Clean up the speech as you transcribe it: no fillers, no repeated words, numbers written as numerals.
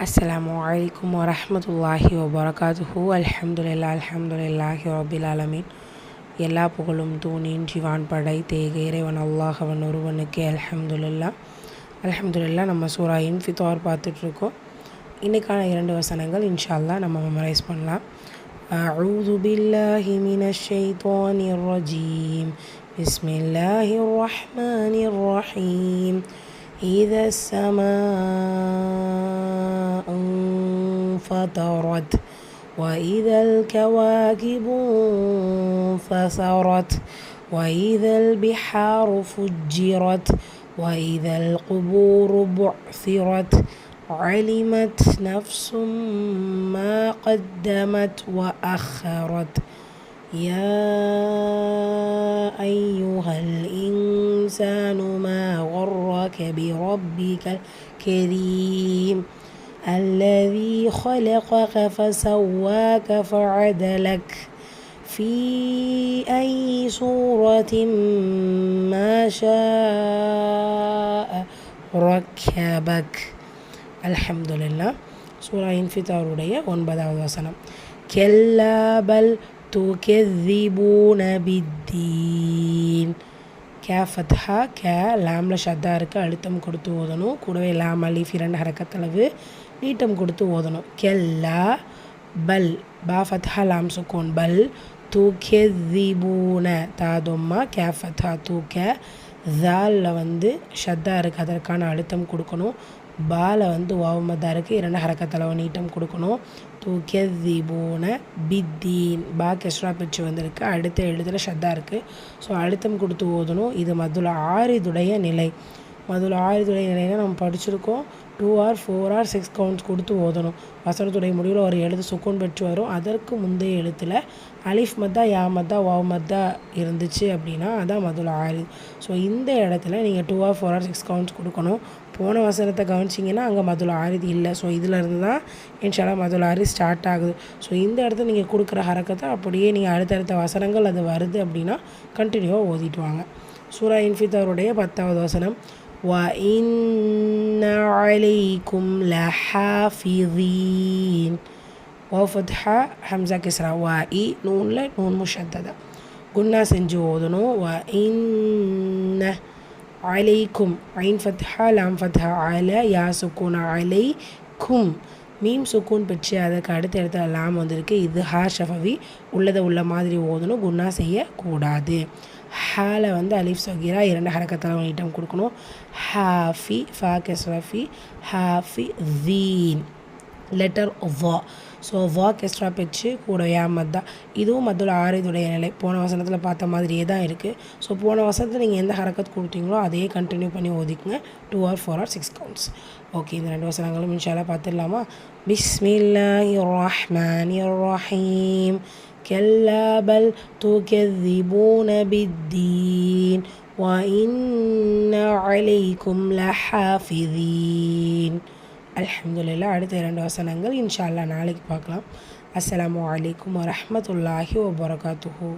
Assalamualaikum warahmatullahi wabarakatuhu. அல்ஹம்துலில்லாஹி ரப்பில் ஆலமீன். எல்லா புகழும் தூணின்றி வான்படைத்த ஏக இறைவன் அல்லாஹ் அவன் ஒருவனுக்கே அல்ஹம்துலில்லாஹ். நம்ம சூரா இன்ஃபித்தார் பார்த்துட்ருக்கோம். இன்றைக்கான 2 வசனங்கள் இன்ஷா அல்லாஹ் நம்ம மெமரைஸ் பண்ணலாம். அஊது பில்லாஹி மினஷ் ஷைத்தானிர் ரஜீம். பிஸ்மில்லாஹிர் ரஹ்மானிர் ரஹீம். إذا السماء انفطرت وإذا الكواكب انفطرت وإذا البحار فجرت وإذا القبور بعثرت علمت نفس ما قدمت وأخرت يا أيها الإنسان ما غرك بربك الكريم الذي خلقك فسواك فعدلك في أي صورة ما شاء ركبك. அல்ஹம்துலில்லாஹ். சூரா இன்ஃபித்தாருடைய 9வது வசனம். கெல்லா பல் துகெذிபூன பித்தீன். கே ஃபத்ஹா கே லாமில் ஷத்தா இருக்குது, அழுத்தம் கொடுத்து ஓதணும். கூடவே லாம் அலிஃப் 2 ஹரக்கத்தளவு நீட்டம் கொடுத்து ஓதணும். கெல்லா பல் பா ஃபத்ஹா லாம் சுக்கூன் பல் துகெذிபூன தாதும்மா கே ஃபத்ஹா தூக்க ஜாலில் ஷத்தா இருக்குது, அதற்கான அழுத்தம் கொடுக்கணும். பால வாவ் மத்தா இருக்குது, 2 ஹரக்கத்தளவு நீட்டம் கொடுக்கணும். துகெذிபூன பித்தீன் பா கெஸ்ரா பிச்சு வந்திருக்கு, அடுத்த எழுத்தில் ஷத்தா இருக்குது. ஸோ அழுத்தம் கொடுத்து ஓதணும். இது மதுல ஆரிதுடைய நிலை. மதுல ஆரிதுடைய நிலைனா நம்ம படிச்சிருக்கோம். 2 or 4 or 6 கவுண்ட்ஸ் கொடுத்து ஓதணும். வசனத்துடைய முடிவில் ஒரு எழுத்து சுக்கூன் பெற்று வரும். அதற்கு முந்தைய எழுத்தில் அலிஃப் மத்தா யா மத்தா வாவ் மத்தா இருந்துச்சு அப்படின்னா அதான் மதுல ஆரித். ஸோ இந்த இடத்துல நீங்கள் 2 or 4 or 6 கவுண்ட்ஸ் கொடுக்கணும். போன வசனத்தை கவனிச்சிங்கன்னா அங்கே மதுல ஆரித் இல்லை. ஸோ இதிலேருந்து தான் இன்ஷால்லா மதுல ஆரித் ஸ்டார்ட் ஆகுது. ஸோ இந்த இடத்துல நீங்கள் கொடுக்குற ஹரக்கத்தை அப்படியே நீங்கள் அடுத்தடுத்த வசனங்கள் அது வருது அப்படின்னா கண்டினியூவாக ஓதிட்டு வாங்க. சூரா இன்ஃபித்தாருடைய 10வது வசனம். وَإِنَّ عَلَيْكُمْ لَحَافِظِينَ. வாவ் ஃபத்ஹா ஹம்ஸா கிஸ்ரா வாஇ நூனில் நூன் முஷத்ததா குன்னா செஞ்சு ஓதணும். وَإِنَّ அலைக்கும் ஐன் ஃபத்ஹா லாம் ஃபத்ஹா அல யா சுக்கூன் அலைக்கும் மீம் சுக்கூன் பெற்று அதுக்கு அடுத்த இடத்துல லாம் வந்திருக்கு. இது ஹா ஷஃபவி உள்ளதை உள்ள மாதிரி ஓதணும். குன்னா செய்யக்கூடாது. ஹால அலிஃப் சகீரா 2 ஹரக்கத்தளவு நீட்டம் கொடுக்கணும். ஹாஃபி ஃபா கெஸ்ரஃபி ஹாஃபி தீன் லெட்டர் வா. ஸோ வா கெஸ்ட்ரா பெச்சு கூட மத்தா. இதுவும் மதுல ஆரிதுடைய நிலை. போன வசனத்தில் பார்த்த மாதிரியே தான் இருக்குது. ஸோ போன வசனத்தில் நீங்கள் எந்த ஹரக்கத் கொடுத்தீங்களோ அதையே கண்டினியூ பண்ணி ஓதிக்குங்க. 2 or 4 or 6 கவுண்ட்ஸ். ஓகே, இந்த 2 வசனங்களும் இன்ஷால்லா பார்த்துடலாமா? பிஸ்மில்லாஹிர் ரஹ்மானிர் ரஹீம். கெல்லா பல் துகெذிபூன பித்தீன் وَإِنَّ عَلَيْكُمْ لَحَافِظِينَ. அல்ஹம்துலில்லாஹ். அடுத்த 2 வசனங்கள் இன்ஷா அல்லாஹ் நாளைக்கு பார்க்கலாம். அஸ்ஸலாமு அலைக்கும் வரஹ்மத்துல்லாஹி வபரகாத்துஹு.